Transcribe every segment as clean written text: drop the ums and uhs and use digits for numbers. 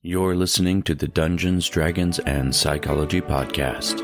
You're listening to the Dungeons, Dragons, and Psychology Podcast.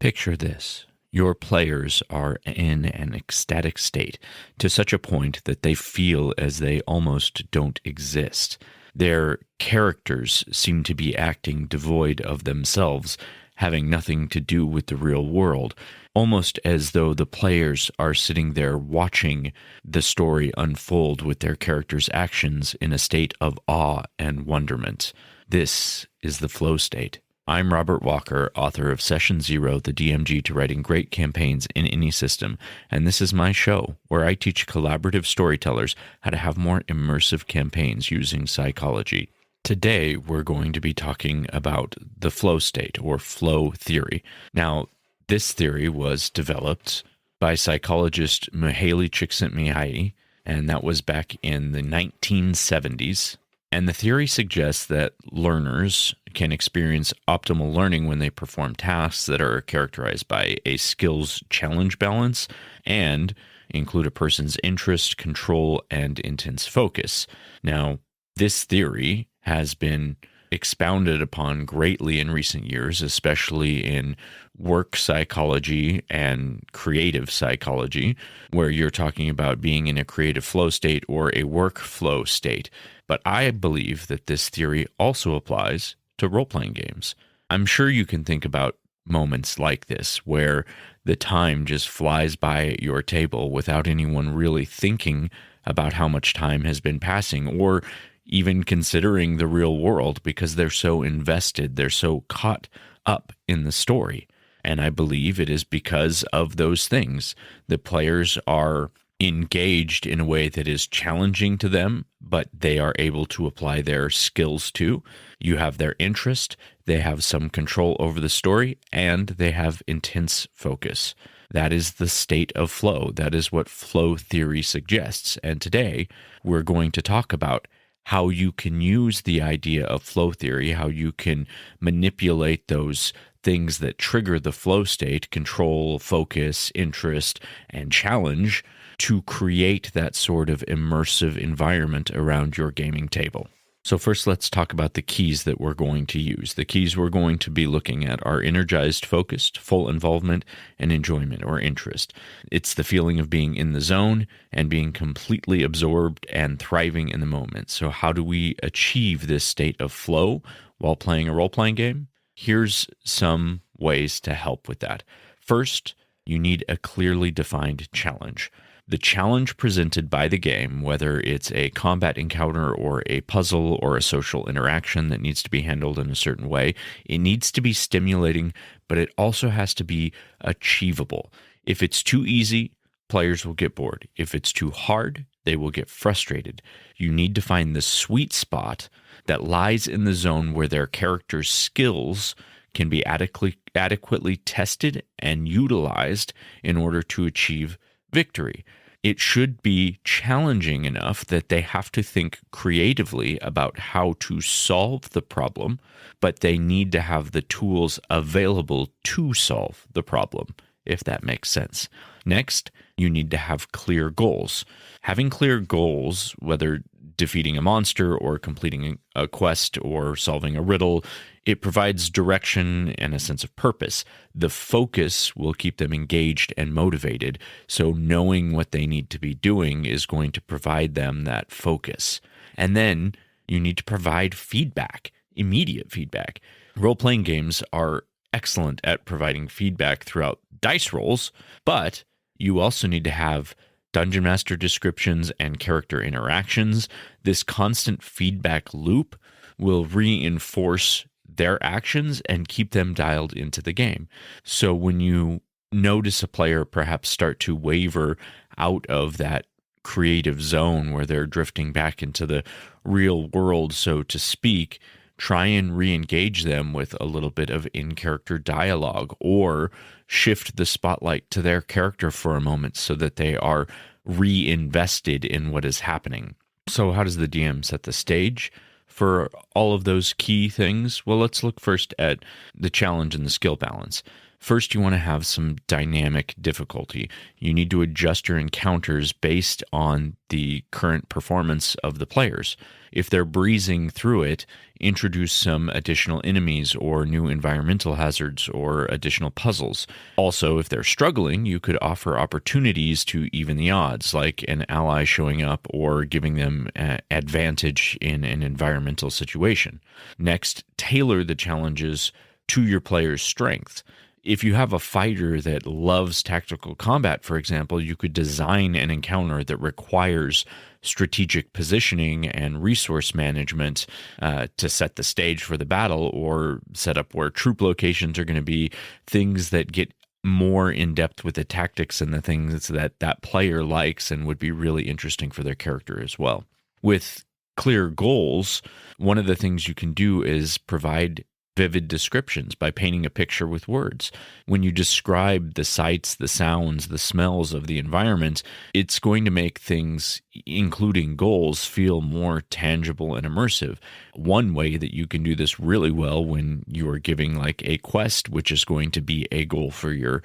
Picture this. Your players are in an ecstatic state to such a point that they feel as they almost don't exist. Their characters seem to be acting devoid of themselves, having nothing to do with the real world, almost as though the players are sitting there watching the story unfold with their characters' actions in a state of awe and wonderment. This is the flow state. I'm Robert Walker, author of Session Zero, the DMG to writing great campaigns in any system, and this is my show where I teach collaborative storytellers how to have more immersive campaigns using psychology. Today, we're going to be talking about the flow state, or flow theory. Now, this theory was developed by psychologist Mihaly Csikszentmihalyi, and that was back in the 1970s. And the theory suggests that learners can experience optimal learning when they perform tasks that are characterized by a skills challenge balance and include a person's interest, control, and intense focus. Now, this theory has been expounded upon greatly in recent years, especially in work psychology and creative psychology, where you're talking about being in a creative flow state or a work flow state. But I believe that this theory also applies to role-playing games. I'm sure you can think about moments like this where the time just flies by at your table without anyone really thinking about how much time has been passing or even considering the real world because they're so invested, they're so caught up in the story. And I believe it is because of those things. The players are engaged in a way that is challenging to them, but they are able to apply their skills to. You have their interest, they have some control over the story, and they have intense focus. That is the state of flow. That is what flow theory suggests. And today, we're going to talk about how you can use the idea of flow theory, how you can manipulate those things that trigger the flow state, control, focus, interest, and challenge, to create that sort of immersive environment around your gaming table. So first, let's talk about the keys that we're going to use. The keys we're going to be looking at are energized, focused, full involvement, and enjoyment or interest. It's the feeling of being in the zone and being completely absorbed and thriving in the moment. So how do we achieve this state of flow while playing a role-playing game? Here's some ways to help with that. First, you need a clearly defined challenge. The challenge presented by the game, whether it's a combat encounter or a puzzle or a social interaction that needs to be handled in a certain way, it needs to be stimulating, but it also has to be achievable. If it's too easy, players will get bored. If it's too hard, they will get frustrated. You need to find the sweet spot that lies in the zone where their character's skills can be adequately tested and utilized in order to achieve victory. It should be challenging enough that they have to think creatively about how to solve the problem, but they need to have the tools available to solve the problem, if that makes sense. Next, you need to have clear goals. Having clear goals, whether defeating a monster or completing a quest or solving a riddle, it provides direction and a sense of purpose. The focus will keep them engaged and motivated, so knowing what they need to be doing is going to provide them that focus. And then you need to provide feedback, immediate feedback. Role-playing games are excellent at providing feedback throughout dice rolls, but you also need to have Dungeon Master descriptions and character interactions. This constant feedback loop will reinforce their actions and keep them dialed into the game. So when you notice a player perhaps start to waver out of that creative zone where they're drifting back into the real world, so to speak, try and re-engage them with a little bit of in-character dialogue or shift the spotlight to their character for a moment so that they are reinvested in what is happening. So how does the DM set the stage for all of those key things? Well, let's look first at the challenge and the skill balance. First, you want to have some dynamic difficulty. You need to adjust your encounters based on the current performance of the players. If they're breezing through it, introduce some additional enemies or new environmental hazards or additional puzzles. Also, if they're struggling, you could offer opportunities to even the odds, like an ally showing up or giving them advantage in an environmental situation. Next, tailor the challenges to your player's strengths. If you have a fighter that loves tactical combat, for example, you could design an encounter that requires strategic positioning and resource management to set the stage for the battle, or set up where troop locations are going to be, things that get more in depth with the tactics and the things that that player likes and would be really interesting for their character as well. With clear goals, one of the things you can do is provide vivid descriptions by painting a picture with words. When you describe the sights, the sounds, the smells of the environment, it's going to make things, including goals, feel more tangible and immersive. One way that you can do this really well when you are giving like a quest, which is going to be a goal for your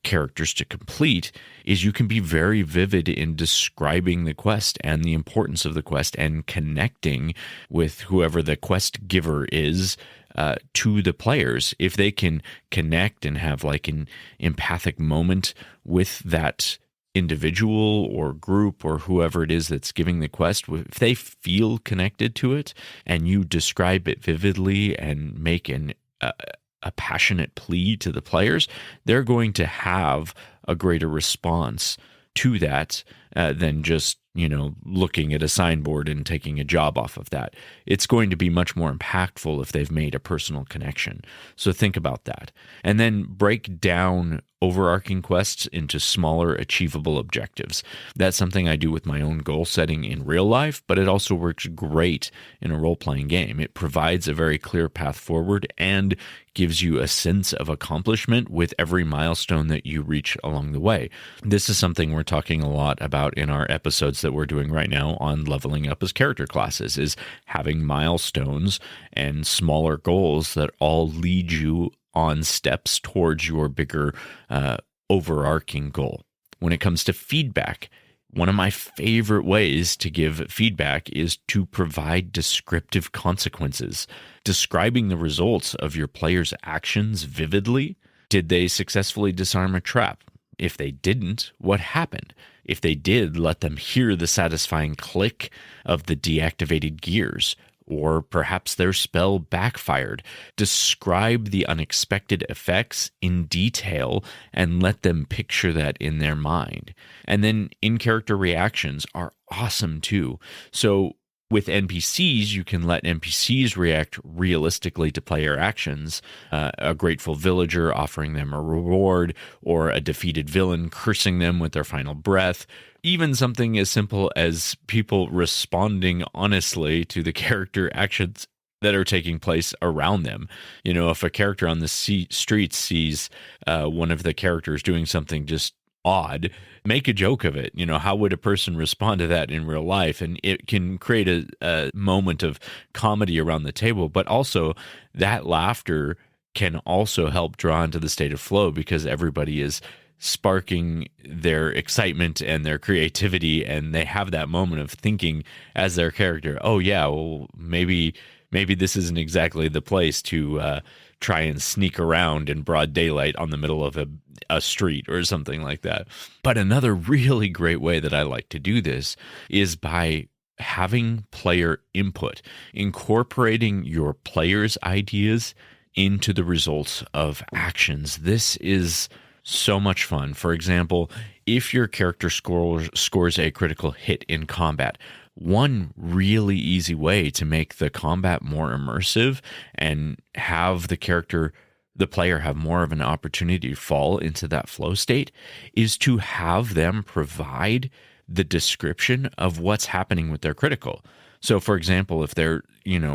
characters to complete, is you can be very vivid in describing the quest and the importance of the quest and connecting with whoever the quest giver is to the players. If they can connect and have like an empathic moment with that individual or group or whoever it is that's giving the quest, if they feel connected to it and you describe it vividly and make a passionate plea to the players, they're going to have a greater response to that than just, looking at a signboard and taking a job off of that. It's going to be much more impactful if they've made a personal connection. So think about that. And then break down overarching quests into smaller, achievable objectives. That's something I do with my own goal setting in real life, but it also works great in a role-playing game. It provides a very clear path forward and gives you a sense of accomplishment with every milestone that you reach along the way. This is something we're talking a lot about in our episodes that we're doing right now on leveling up as character classes, is having milestones and smaller goals that all lead you on steps towards your bigger overarching goal. When it comes to feedback, one of my favorite ways to give feedback is to provide descriptive consequences, describing the results of your player's actions vividly. Did they successfully disarm a trap? If they didn't, what happened? If they did, let them hear the satisfying click of the deactivated gears. Or perhaps their spell backfired. Describe the unexpected effects in detail and let them picture that in their mind. And then in-character reactions are awesome too. So with NPCs, you can let NPCs react realistically to player actions. A grateful villager offering them a reward, or a defeated villain cursing them with their final breath. Even something as simple as people responding honestly to the character actions that are taking place around them. If a character on the street sees one of the characters doing something just odd, make a joke of it. How would a person respond to that in real life? And it can create a moment of comedy around the table, but also that laughter can also help draw into the state of flow, because everybody is sparking their excitement and their creativity, and they have that moment of thinking as their character, oh yeah, well, maybe this isn't exactly the place to try and sneak around in broad daylight on the middle of a street or something like that. But another really great way that I like to do this is by having player input, incorporating your players' ideas into the results of actions. This is so much fun. For example, if your character scores a critical hit in combat, one really easy way to make the combat more immersive and have the player have more of an opportunity to fall into that flow state is to have them provide the description of what's happening with their critical. So, for example, if they're,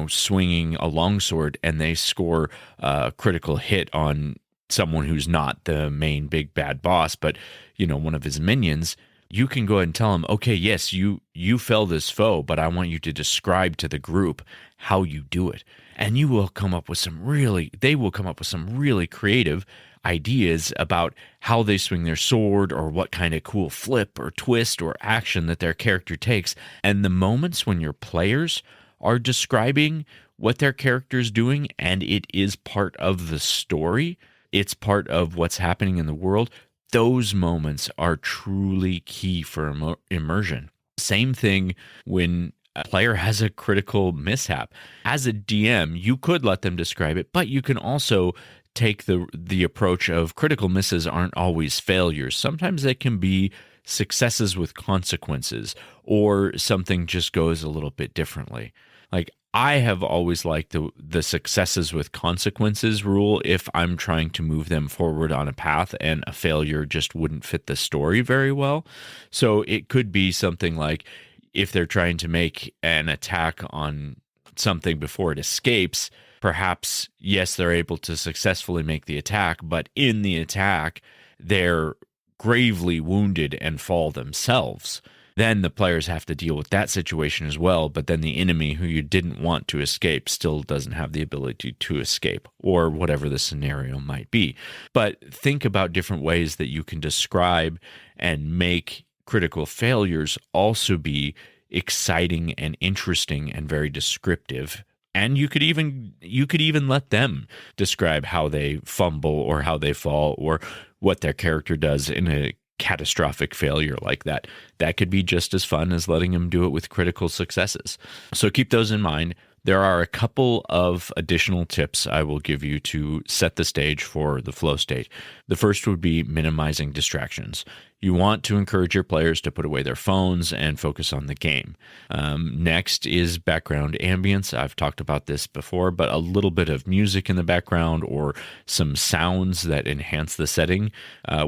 swinging a longsword and they score a critical hit on someone who's not the main big bad boss, but, one of his minions, you can go ahead and tell them, okay, yes, you fell this foe, but I want you to describe to the group how you do it. And they will come up with some really creative, ideas about how they swing their sword or what kind of cool flip or twist or action that their character takes. And the moments when your players are describing what their character is doing and it is part of the story, it's part of what's happening in the world, those moments are truly key for immersion. Same thing when a player has a critical mishap. As a DM, you could let them describe it, but you can also take the approach of critical misses aren't always failures. Sometimes they can be successes with consequences, or something just goes a little bit differently. Like, I have always liked the successes with consequences rule if I'm trying to move them forward on a path and a failure just wouldn't fit the story very well. So it could be something like, if they're trying to make an attack on something before it escapes, perhaps, yes, they're able to successfully make the attack, but in the attack, they're gravely wounded and fall themselves. Then the players have to deal with that situation as well, but then the enemy who you didn't want to escape still doesn't have the ability to escape, or whatever the scenario might be. But think about different ways that you can describe and make critical failures also be exciting and interesting and very descriptive. And you could even let them describe how they fumble or how they fall or what their character does in a catastrophic failure like that. That could be just as fun as letting them do it with critical successes. So keep those in mind. There are a couple of additional tips I will give you to set the stage for the flow state. The first would be minimizing distractions. You want to encourage your players to put away their phones and focus on the game. Next is background ambience. I've talked about this before, but a little bit of music in the background or some sounds that enhance the setting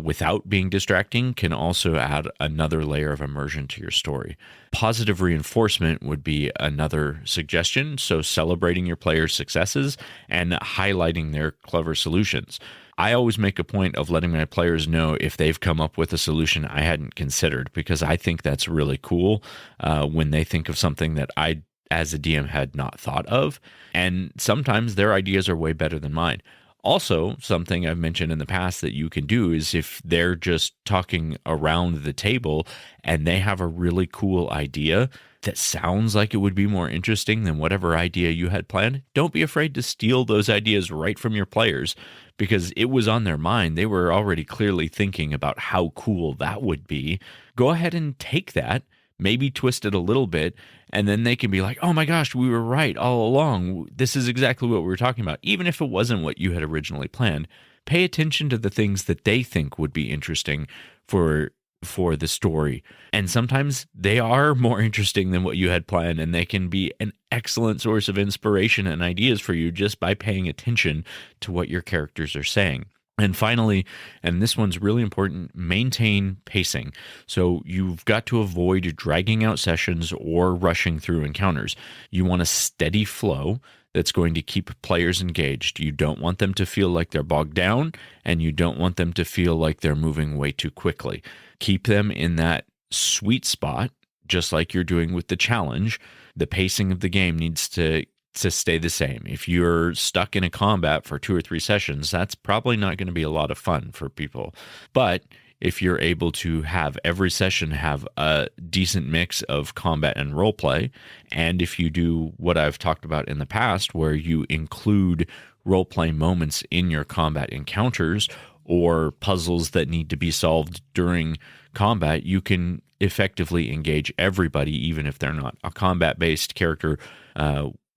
without being distracting can also add another layer of immersion to your story. Positive reinforcement would be another suggestion. So celebrating your players' successes and highlighting their clever solutions. I always make a point of letting my players know if they've come up with a solution I hadn't considered, because I think that's really cool when they think of something that I, as a DM, had not thought of. And sometimes their ideas are way better than mine. Also, something I've mentioned in the past that you can do is if they're just talking around the table and they have a really cool idea that sounds like it would be more interesting than whatever idea you had planned, don't be afraid to steal those ideas right from your players, because it was on their mind. They were already clearly thinking about how cool that would be. Go ahead and take that, maybe twist it a little bit, and then they can be like, oh my gosh, we were right all along. This is exactly what we were talking about. Even if it wasn't what you had originally planned, pay attention to the things that they think would be interesting for the story. And sometimes they are more interesting than what you had planned, and they can be an excellent source of inspiration and ideas for you just by paying attention to what your characters are saying. And finally, and this one's really important, maintain pacing. So you've got to avoid dragging out sessions or rushing through encounters. You want a steady flow that's going to keep players engaged. You don't want them to feel like they're bogged down, and you don't want them to feel like they're moving way too quickly. Keep them in that sweet spot, just like you're doing with the challenge. The pacing of the game needs to stay the same. If you're stuck in a combat for 2 or 3 sessions, that's probably not going to be a lot of fun for people. But if you're able to have every session have a decent mix of combat and role play, and if you do what I've talked about in the past, where you include role play moments in your combat encounters or puzzles that need to be solved during combat, you can effectively engage everybody, even if they're not a combat-based character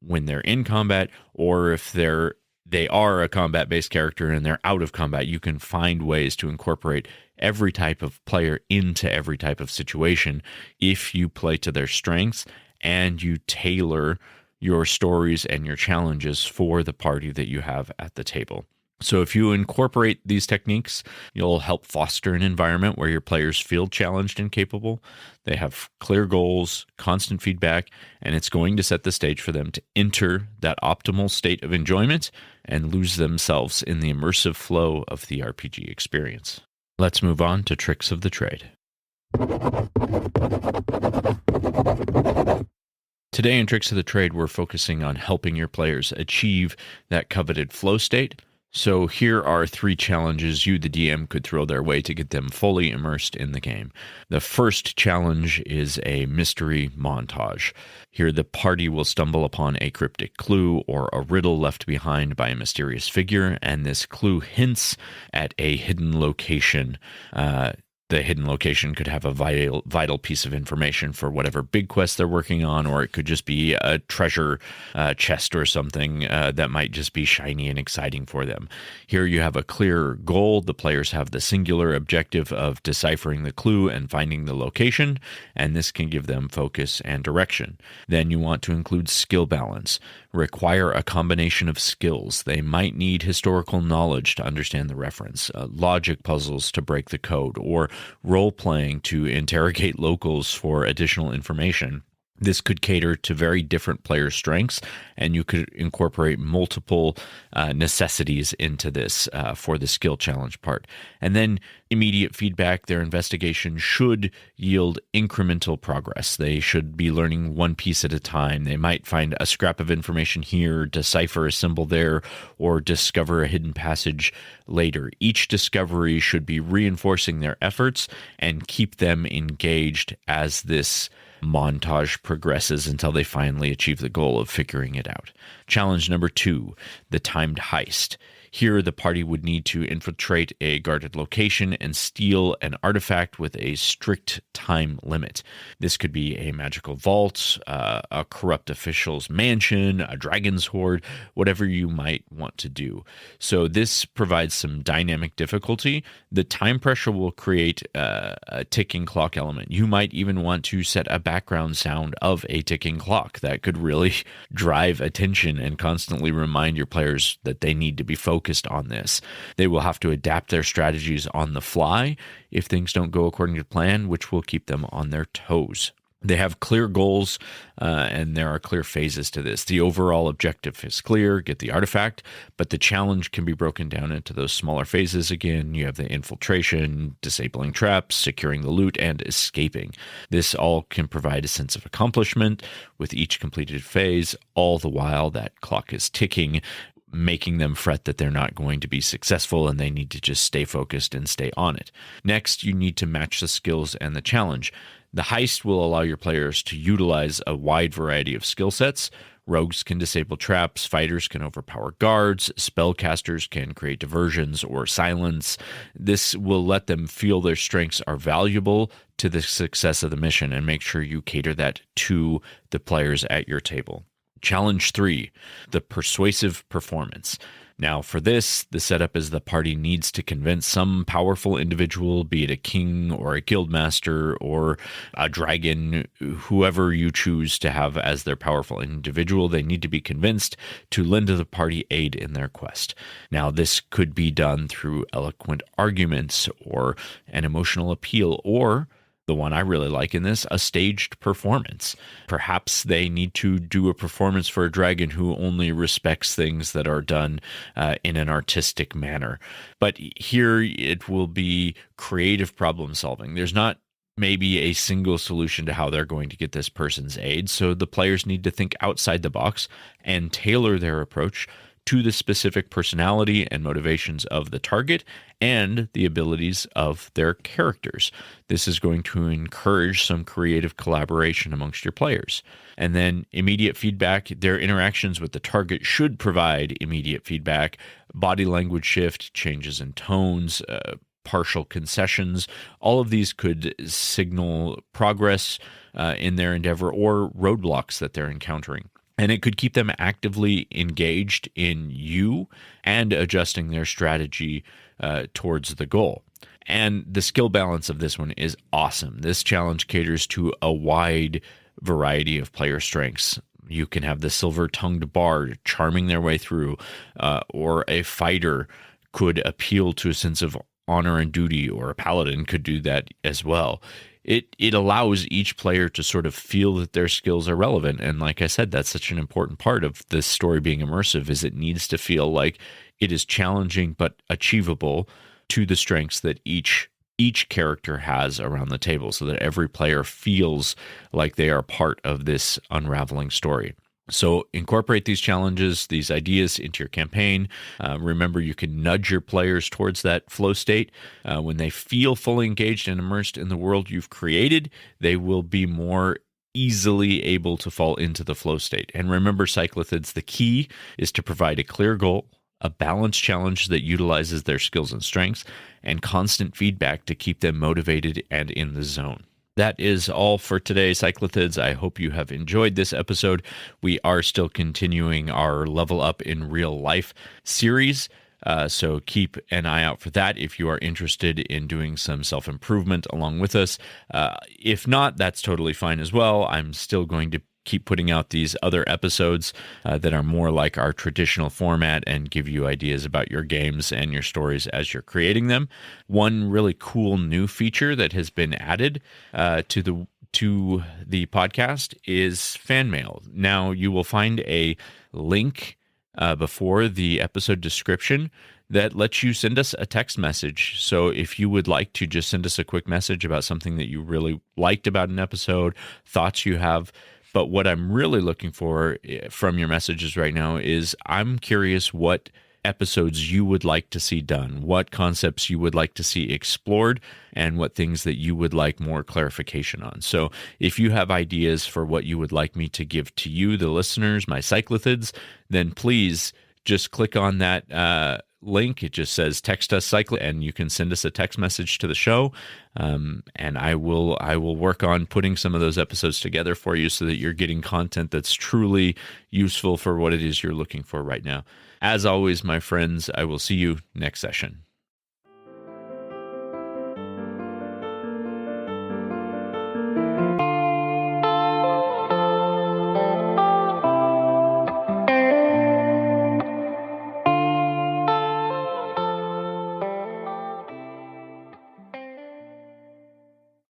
when they're in combat, or if they are a combat-based character and they're out of combat. You can find ways to incorporate every type of player into every type of situation if you play to their strengths and you tailor your stories and your challenges for the party that you have at the table. So if you incorporate these techniques, you'll help foster an environment where your players feel challenged and capable. They have clear goals, constant feedback, and it's going to set the stage for them to enter that optimal state of enjoyment and lose themselves in the immersive flow of the RPG experience. Let's move on to tricks of the trade. Today in Tricks of the Trade, we're focusing on helping your players achieve that coveted flow state So here are 3 challenges you, the DM, could throw their way to get them fully immersed in the game. The first challenge is a mystery montage. Here, the party will stumble upon a cryptic clue or a riddle left behind by a mysterious figure, and this clue hints at a hidden location. The hidden location could have a vital piece of information for whatever big quest they're working on, or it could just be a treasure chest or something that might just be shiny and exciting for them. Here you have a clear goal. The players have the singular objective of deciphering the clue and finding the location, and this can give them focus and direction. Then you want to include skill balance. Require a combination of skills. They might need historical knowledge to understand the reference, logic puzzles to break the code, or role-playing to interrogate locals for additional information. This could cater to very different player strengths, and you could incorporate multiple necessities into this for the skill challenge part. And then immediate feedback. Their investigation should yield incremental progress. They should be learning one piece at a time. They might find a scrap of information here, decipher a symbol there, or discover a hidden passage later. Each discovery should be reinforcing their efforts and keep them engaged as this montage progresses until they finally achieve the goal of figuring it out. Challenge number 2, the timed heist. Here, the party would need to infiltrate a guarded location and steal an artifact with a strict time limit. This could be a magical vault, a corrupt official's mansion, a dragon's hoard, whatever you might want to do. So this provides some dynamic difficulty. The time pressure will create a ticking clock element. You might even want to set a background sound of a ticking clock that could really drive attention and constantly remind your players that they need to be focused on this. They will have to adapt their strategies on the fly if things don't go according to plan, which will keep them on their toes. They have clear goals, and there are clear phases to this. The overall objective is clear, get the artifact, but the challenge can be broken down into those smaller phases. Again, you have the infiltration, disabling traps, securing the loot, and escaping. This all can provide a sense of accomplishment with each completed phase, all the while that clock is ticking, making them fret that they're not going to be successful and they need to just stay focused and stay on it. Next, you need to match the skills and the challenge. The heist will allow your players to utilize a wide variety of skill sets. Rogues can disable traps, fighters can overpower guards, spellcasters can create diversions or silence. This will let them feel their strengths are valuable to the success of the mission and make sure you cater that to the players at your table. Challenge 3, the persuasive performance. Now, for this, the setup is the party needs to convince some powerful individual, be it a king or a guildmaster or a dragon, whoever you choose to have as their powerful individual. They need to be convinced to lend to the party aid in their quest. Now, this could be done through eloquent arguments or an emotional appeal, or the one I really like in this, a staged performance. Perhaps they need to do a performance for a dragon who only respects things that are done in an artistic manner. But here it will be creative problem solving. There's not maybe a single solution to how they're going to get this person's aid, so the players need to think outside the box and tailor their approach to the specific personality and motivations of the target and the abilities of their characters. This is going to encourage some creative collaboration amongst your players. And then immediate feedback. Their interactions with the target should provide immediate feedback, body language shift, changes in tones, partial concessions. All of these could signal progress in their endeavor or roadblocks that they're encountering. And it could keep them actively engaged in you and adjusting their strategy towards the goal. And the skill balance of this one is awesome. This challenge caters to a wide variety of player strengths. You can have the silver-tongued bard charming their way through, or a fighter could appeal to a sense of honor and duty, or a paladin could do that as well. It allows each player to sort of feel that their skills are relevant. And like I said, that's such an important part of this story being immersive, is it needs to feel like it is challenging but achievable to the strengths that each character has around the table, so that every player feels like they are part of this unraveling story. So incorporate these challenges, these ideas into your campaign. Remember, you can nudge your players towards that flow state. When they feel fully engaged and immersed in the world you've created, they will be more easily able to fall into the flow state. And remember, cyclothids, the key is to provide a clear goal, a balanced challenge that utilizes their skills and strengths, and constant feedback to keep them motivated and in the zone. That is all for today, cyclothids. I hope you have enjoyed this episode. We are still continuing our Level Up in Real Life series, so keep an eye out for that if you are interested in doing some self-improvement along with us. If not, that's totally fine as well. I'm still going to keep putting out these other episodes that are more like our traditional format and give you ideas about your games and your stories as you're creating them. One really cool new feature that has been added to the podcast is fan mail. Now you will find a link before the episode description that lets you send us a text message. So if you would like to just send us a quick message about something that you really liked about an episode, thoughts you have. But what I'm really looking for from your messages right now is I'm curious what episodes you would like to see done, what concepts you would like to see explored, and what things that you would like more clarification on. So if you have ideas for what you would like me to give to you, the listeners, my cyclothids, then please just click on that link. It just says text us cycle, and you can send us a text message to the show. And I will work on putting some of those episodes together for you so that you're getting content that's truly useful for what it is you're looking for right now. As always, my friends, I will see you next session.